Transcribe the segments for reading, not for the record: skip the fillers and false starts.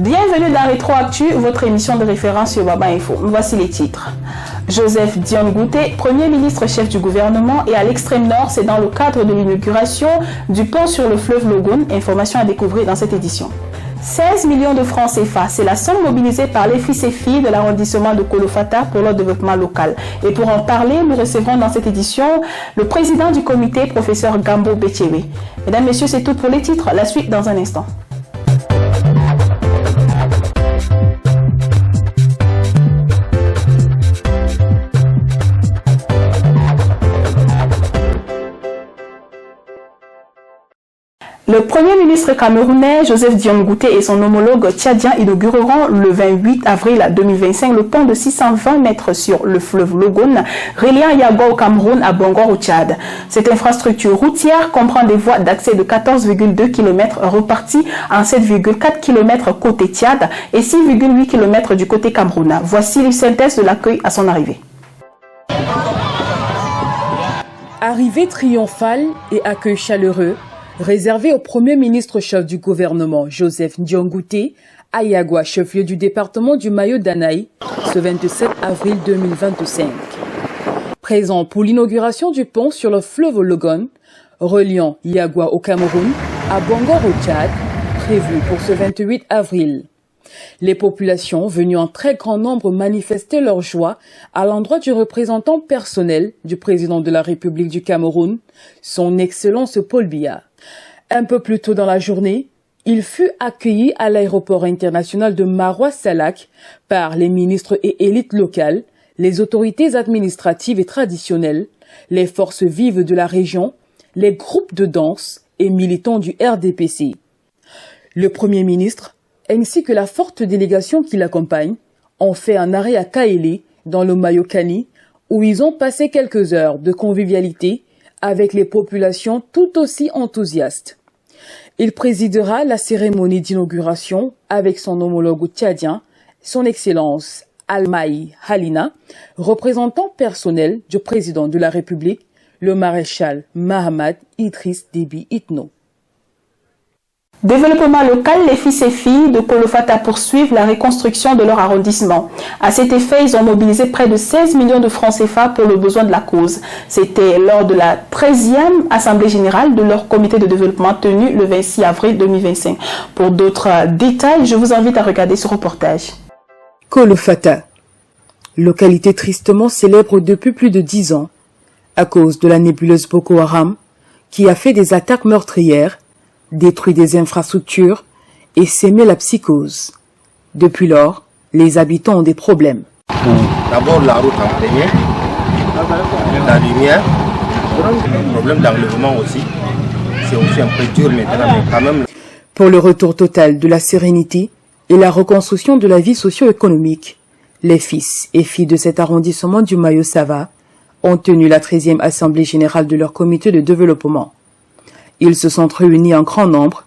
Bienvenue dans Rétroactu, votre émission de référence sur Baba Info. Voici les titres. Joseph Dion Ngouté, Premier ministre chef du gouvernement, et à l'extrême nord, c'est dans le cadre de l'inauguration du pont sur le fleuve Logone. Information à découvrir dans cette édition. 16 millions de francs CFA, c'est la somme mobilisée par les fils et filles de l'arrondissement de Kolofata pour leur développement local. Et pour en parler, nous recevrons dans cette édition le président du comité, professeur Gambo Betchewe. Mesdames, Messieurs, c'est tout pour les titres. La suite dans un instant. Le Premier ministre camerounais Joseph Dion Ngouté et son homologue tchadien inaugureront le 28 avril 2025 le pont de 620 mètres sur le fleuve Logone, reliant Yagua au Cameroun à Bangor au Tchad. Cette infrastructure routière comprend des voies d'accès de 14,2 km reparties en 7,4 km côté Tchad et 6,8 km du côté camerounais. Voici le synthèse de l'accueil à son arrivée. Arrivée triomphale et accueil chaleureux réservé au Premier ministre chef du gouvernement Joseph Dion Ngouté à Yagua, chef-lieu du département du Mayo-Danaï, ce 27 avril 2025. Présent pour l'inauguration du pont sur le fleuve Logone, reliant Yagua au Cameroun à Bangor au Tchad, prévu pour ce 28 avril. Les populations venues en très grand nombre manifestaient leur joie à l'endroit du représentant personnel du président de la République du Cameroun, son Excellence Paul Biya. Un peu plus tôt dans la journée, il fut accueilli à l'aéroport international de Maroua-Salak par les ministres et élites locales, les autorités administratives et traditionnelles, les forces vives de la région, les groupes de danse et militants du RDPC. Le Premier ministre ainsi que la forte délégation qui l'accompagne, ont fait un arrêt à Kaélé, dans le Mayokani, où ils ont passé quelques heures de convivialité avec les populations tout aussi enthousiastes. Il présidera la cérémonie d'inauguration avec son homologue tchadien, son Excellence Almaï Halina, représentant personnel du président de la République, le maréchal Mahamad Idriss Déby Itno. Développement local, les fils et filles de Kolofata poursuivent la reconstruction de leur arrondissement. À cet effet, ils ont mobilisé près de 16 millions de francs CFA pour le besoin de la cause. C'était lors de la 13e Assemblée générale de leur comité de développement tenue le 26 avril 2025. Pour d'autres détails, je vous invite à regarder ce reportage. Kolofata, localité tristement célèbre depuis plus de 10 ans, à cause de la nébuleuse Boko Haram, qui a fait des attaques meurtrières, détruit des infrastructures et sémé la psychose. Depuis lors, les habitants ont des problèmes. D'abord la route en premier, la lumière, le problème d'enlèvement aussi. C'est aussi un peu dur maintenant, mais quand même. Pour le retour total de la sérénité et la reconstruction de la vie socio-économique, les fils et filles de cet arrondissement du Mayo-Sava ont tenu la 13e Assemblée générale de leur comité de développement. Ils se sont réunis en grand nombre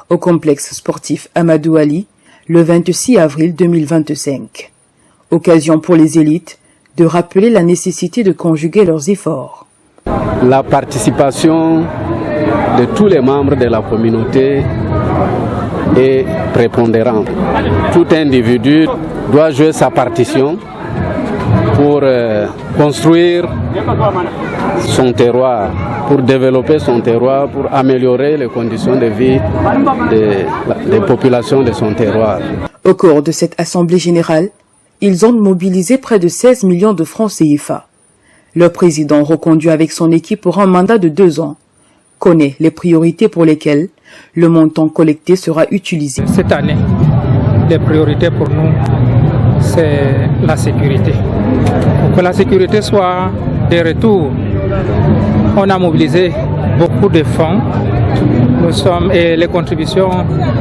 au complexe sportif Amadou Ali le 26 avril 2025. Occasion pour les élites de rappeler la nécessité de conjuguer leurs efforts. La participation de tous les membres de la communauté est prépondérante. Tout individu doit jouer sa partition pour construire son terroir, pour développer son terroir, pour améliorer les conditions de vie des populations de son terroir. Au cours de cette assemblée générale, ils ont mobilisé près de 16 millions de francs CFA. Le président, reconduit avec son équipe pour un mandat de 2 ans, connaît les priorités pour lesquelles le montant collecté sera utilisé. Cette année, les priorités pour nous, c'est la sécurité. Pour que la sécurité soit de retour, on a mobilisé beaucoup de fonds. Et les contributions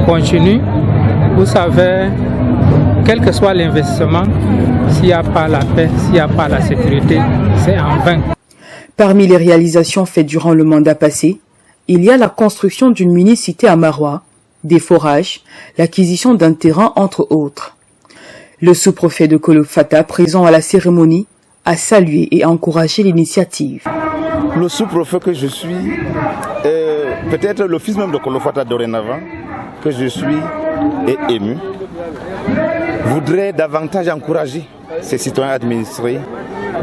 continuent. Vous savez, quel que soit l'investissement, s'il n'y a pas la paix, s'il n'y a pas la sécurité, c'est en vain. Parmi les réalisations faites durant le mandat passé, il y a la construction d'une mini-cité à Maroua, des forages, l'acquisition d'un terrain, entre autres. Le sous-préfet de Kolofata, présent à la cérémonie, a salué et encouragé l'initiative. Le sous-préfet que je suis, peut-être l'office même de Kolofata dorénavant, que je suis est ému, voudrait davantage encourager ces citoyens administrés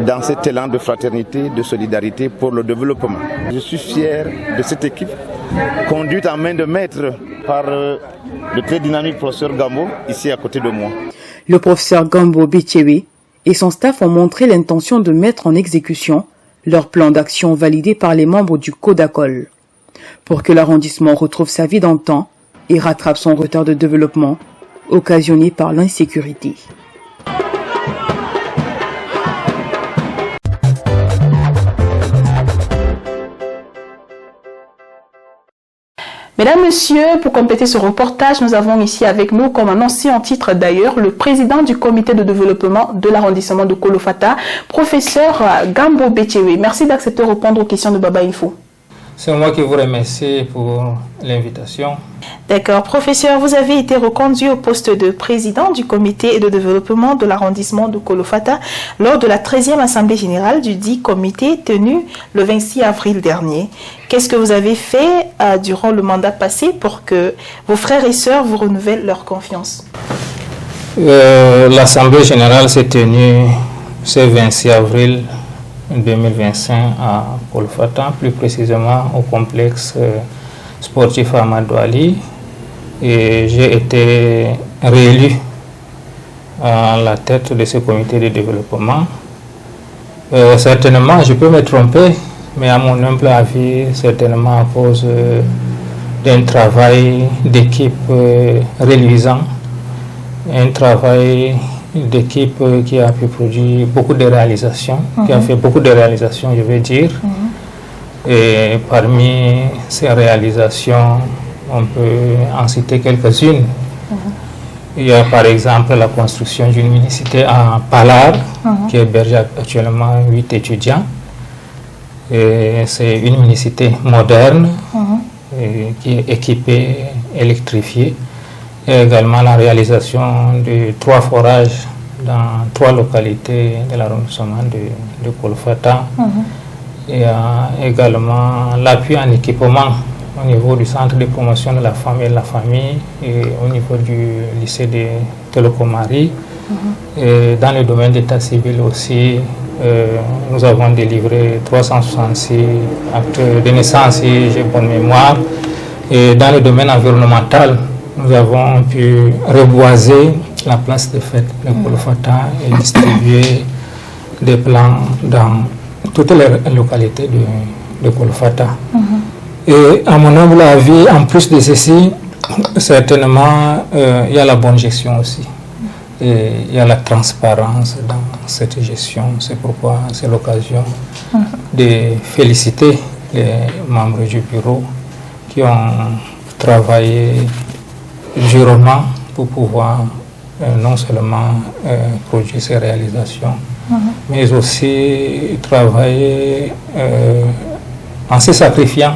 dans cet élan de fraternité, de solidarité pour le développement. Je suis fier de cette équipe conduite en main de maître par le très dynamique professeur Gambo, ici à côté de moi. Le professeur Gambo Betchewe et son staff ont montré l'intention de mettre en exécution leur plan d'action validé par les membres du Codacol pour que l'arrondissement retrouve sa vie d'antan et rattrape son retard de développement occasionné par l'insécurité. Mesdames, Messieurs, pour compléter ce reportage, nous avons ici avec nous, comme annoncé en titre d'ailleurs, le président du comité de développement de l'arrondissement de Kolofata, professeur Gambo Betchewe. Merci d'accepter de répondre aux questions de Baba Info. C'est moi qui vous remercie pour l'invitation. D'accord. Professeur, vous avez été reconduit au poste de président du comité de développement de l'arrondissement de Kolofata lors de la 13e assemblée générale du dit comité tenue le 26 avril dernier. Qu'est-ce que vous avez fait durant le mandat passé pour que vos frères et sœurs vous renouvellent leur confiance? L'assemblée générale s'est tenue ce 26 avril 2025 à Kolofata, plus précisément au complexe sportif Amadou Ali, et j'ai été réélu à la tête de ce comité de développement. Certainement, je peux me tromper, mais à mon humble avis, certainement à cause d'un travail d'équipe reluisant, un travail d'équipe qui a pu produire beaucoup de réalisations, qui a fait beaucoup de réalisations, je vais dire. Et parmi ces réalisations, on peut en citer quelques-unes. Il y a par exemple la construction d'une mini-cité à Palar, qui héberge actuellement 8 étudiants. Et c'est une mini-cité moderne, qui est équipée, électrifiée. Et également la réalisation de 3 forages dans 3 localités de l'arrondissement de Kolofata. Et également l'appui en équipement au niveau du centre de promotion de la femme et de la famille et au niveau du lycée de Tolokomari. Et dans le domaine d'état civil aussi, nous avons délivré 366 actes de naissance, si j'ai bonne mémoire. Et dans le domaine environnemental, nous avons pu reboiser la place de fête de Kolofata et distribuer des plans dans toutes les localités de Kolofata. Et à mon humble avis, en plus de ceci, certainement, il y a la bonne gestion aussi. Et il y a la transparence dans cette gestion. C'est pourquoi c'est l'occasion de féliciter les membres du bureau qui ont travaillé durement pour pouvoir non seulement produire ces réalisations, mais aussi travailler en se sacrifiant.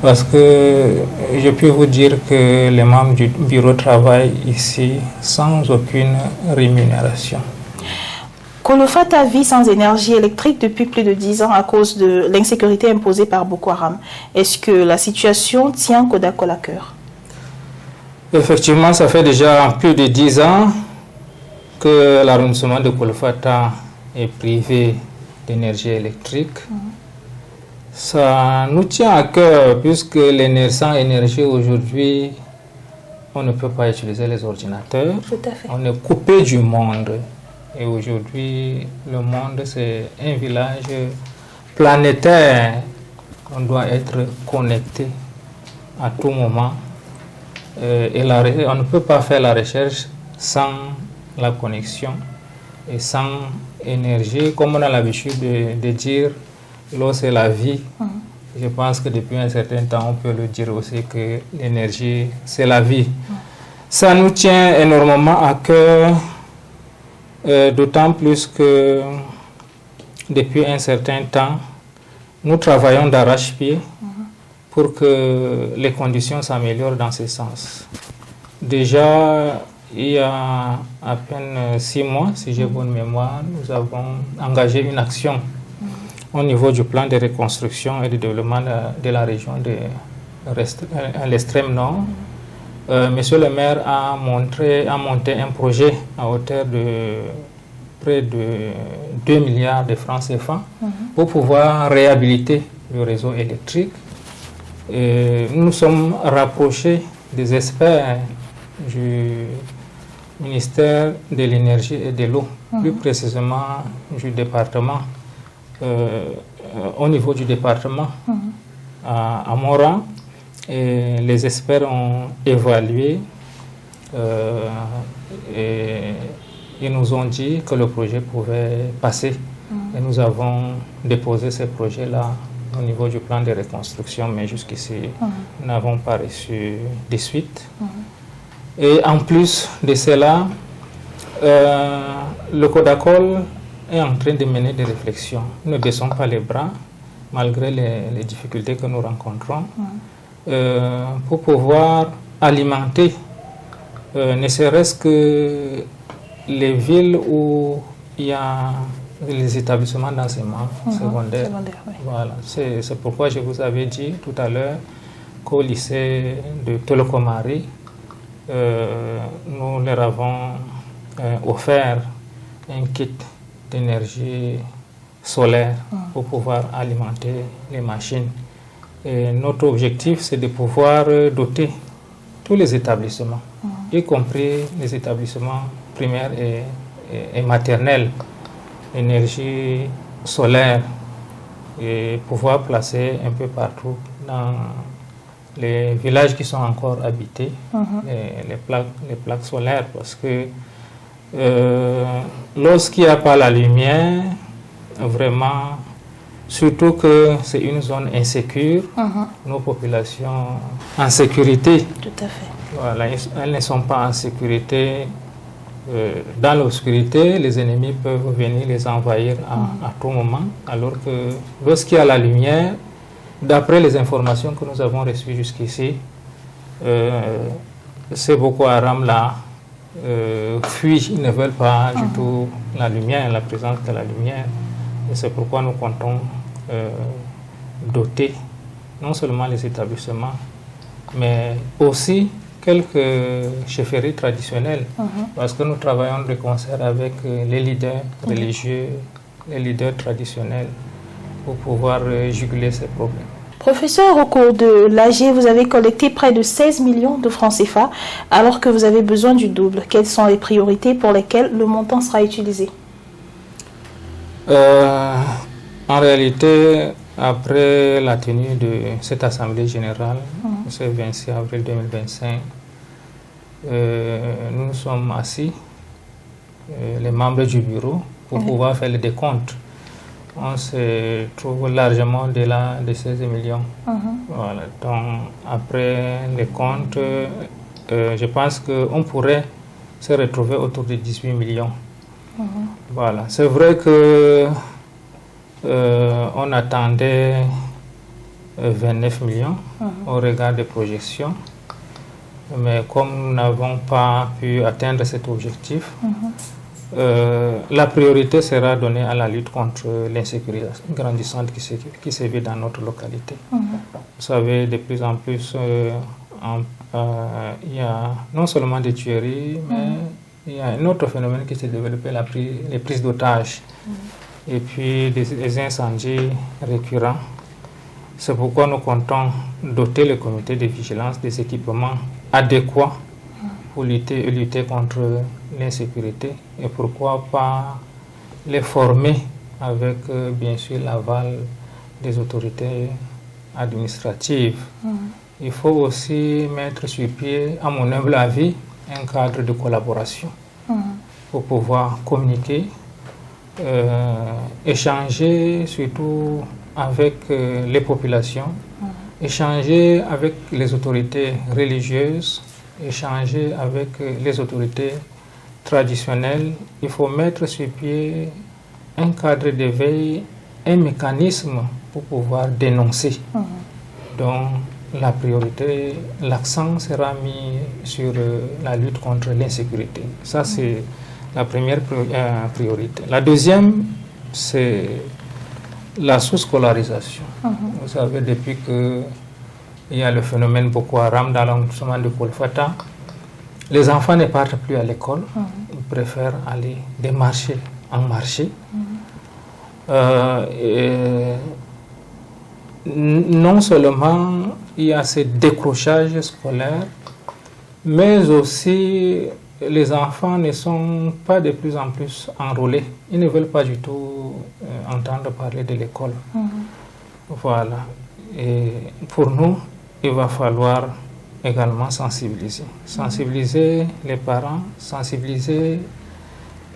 Parce que je peux vous dire que les membres du bureau travaillent ici sans aucune rémunération. Kolofata vit sans énergie électrique depuis plus de 10 ans à cause de l'insécurité imposée par Boko Haram. Est-ce que la situation tient Codacol à cœur? Effectivement, ça fait déjà plus de 10 ans que l'arrondissement de Kolofata est privé d'énergie électrique. Ça nous tient à cœur puisque sans énergie aujourd'hui, on ne peut pas utiliser les ordinateurs. Tout à fait. On est coupé du monde. Et aujourd'hui, le monde, c'est un village planétaire. On doit être connecté à tout moment. Et on ne peut pas faire la recherche sans la connexion et sans énergie. Comme on a l'habitude de dire, l'eau c'est la vie. Je pense que depuis un certain temps, on peut le dire aussi que l'énergie c'est la vie. Ça nous tient énormément à cœur, d'autant plus que depuis un certain temps, nous travaillons d'arrache-pied pour que les conditions s'améliorent dans ce sens. Déjà, il y a à peine 6 mois, si j'ai bonne mémoire, nous avons engagé une action au niveau du plan de reconstruction et de développement de la région de l'extrême nord. Monsieur le maire a monté un projet à hauteur de près de 2 milliards de francs CFA pour pouvoir réhabiliter le réseau électrique. Et nous nous sommes rapprochés des experts du ministère de l'énergie et de l'eau, plus précisément du département, au niveau du département à Mora. Et les experts ont évalué et ils nous ont dit que le projet pouvait passer. Et nous avons déposé ce projet-là au niveau du plan de reconstruction, mais jusqu'ici, nous n'avons pas reçu de suite. Et en plus de cela, le Codacol est en train de mener des réflexions. Nous ne baissons pas les bras, malgré les difficultés que nous rencontrons, pour pouvoir alimenter, ne serait-ce que les villes où il y a les établissements d'enseignement secondaire. Voilà. C'est pourquoi je vous avais dit tout à l'heure qu'au lycée de Tolokomari, nous leur avons offert un kit d'énergie solaire pour pouvoir alimenter les machines. Et notre objectif, c'est de pouvoir doter tous les établissements, y compris les établissements primaires et maternels, énergie solaire, et pouvoir placer un peu partout dans les villages qui sont encore habités, les plaques solaires, parce que lorsqu'il n'y a pas la lumière, vraiment, surtout que c'est une zone insécure, nos populations en sécurité. Tout à fait. Voilà, elles ne sont pas en sécurité. Dans l'obscurité, les ennemis peuvent venir les envahir à tout moment, alors que lorsqu'il y a la lumière, d'après les informations que nous avons reçues jusqu'ici, ces Boko Haram là fuient, ils ne veulent pas du tout la lumière, la présence de la lumière. Et c'est pourquoi nous comptons doter non seulement les établissements, mais aussi quelques chefferies traditionnelles, parce que nous travaillons de concert avec les leaders religieux, les leaders traditionnels, pour pouvoir juguler ces problèmes. Professeur, au cours de l'AG, vous avez collecté près de 16 millions de francs CFA, alors que vous avez besoin du double. Quelles sont les priorités pour lesquelles le montant sera utilisé? En réalité, après la tenue de cette Assemblée générale, ce 26 avril 2025, nous nous sommes assis, les membres du bureau, pour pouvoir faire le décompte. On se trouve largement au-delà de 16 millions. Voilà. Donc, après les comptes, je pense qu'on pourrait se retrouver autour de 18 millions. Voilà. C'est vrai que on attendait 29 millions au regard des projections, mais comme nous n'avons pas pu atteindre cet objectif, la priorité sera donnée à la lutte contre l'insécurité grandissante qui sévit dans notre localité. Vous savez, de plus en plus, il y a non seulement des tueries, mais il y a un autre phénomène qui s'est développé, les prises d'otages, et puis des incendies récurrents. C'est pourquoi nous comptons doter le comité de vigilance des équipements adéquats pour lutter contre l'insécurité, et pourquoi pas les former avec bien sûr l'aval des autorités administratives. Il faut aussi mettre sur pied, à mon humble avis, un cadre de collaboration pour pouvoir communiquer, échanger surtout avec les populations, échanger avec les autorités religieuses échanger avec les autorités traditionnelles. Il faut mettre sur pied un cadre de veille, un mécanisme pour pouvoir dénoncer. Donc la priorité, l'accent sera mis sur la lutte contre l'insécurité. Ça, c'est la première priorité. La deuxième, c'est la sous-scolarisation. Vous savez, depuis qu'il y a le phénomène Boko Haram dans l'arrondissement de Kolfata, les enfants ne partent plus à l'école, ils préfèrent aller démarcher en marché. Non seulement il y a ce décrochage scolaire, mais aussi les enfants ne sont pas de plus en plus enrôlés. Ils ne veulent pas du tout entendre parler de l'école. Voilà. Et pour nous, il va falloir également sensibiliser. Sensibiliser les parents, sensibiliser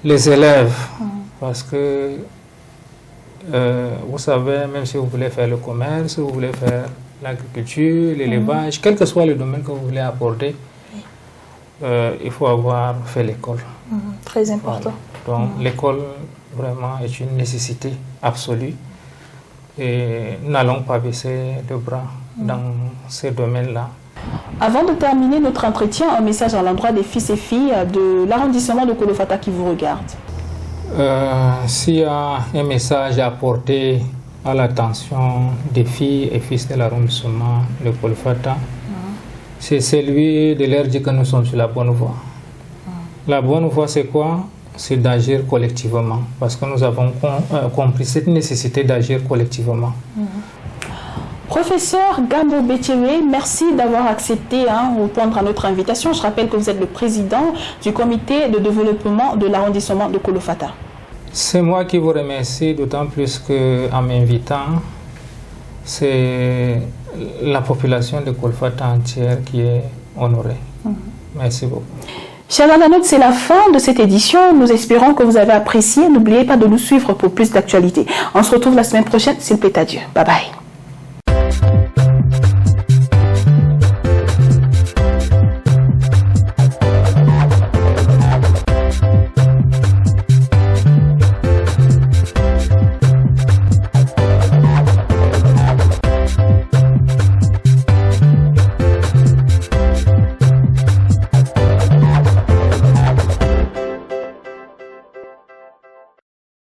les élèves. Parce que, vous savez, même si vous voulez faire le commerce, si vous voulez faire l'agriculture, l'élevage, quel que soit le domaine que vous voulez aborder, il faut avoir fait l'école. Très important. Voilà. Donc l'école vraiment est une nécessité absolue et nous n'allons pas baisser le bras dans ces domaines-là. Avant de terminer notre entretien, un message à l'endroit des fils et filles de l'arrondissement de Kolofata qui vous regardent. S'il y a un message à apporter à l'attention des filles et fils de l'arrondissement de Kolofata, c'est celui de leur dire que nous sommes sur la bonne voie. La bonne voie, c'est quoi? C'est d'agir collectivement, parce que nous avons compris cette nécessité d'agir collectivement. Professeur Gambo Betchewe, merci d'avoir accepté de répondre à notre invitation. Je rappelle que vous êtes le président du comité de développement de l'arrondissement de Kolofata. C'est moi qui vous remercie, d'autant plus qu'en m'invitant, c'est la population de Kolofata entière qui est honorée. Merci beaucoup. Chers internautes, c'est la fin de cette édition. Nous espérons que vous avez apprécié. N'oubliez pas de nous suivre pour plus d'actualités. On se retrouve la semaine prochaine, s'il plaît à Dieu. Bye bye.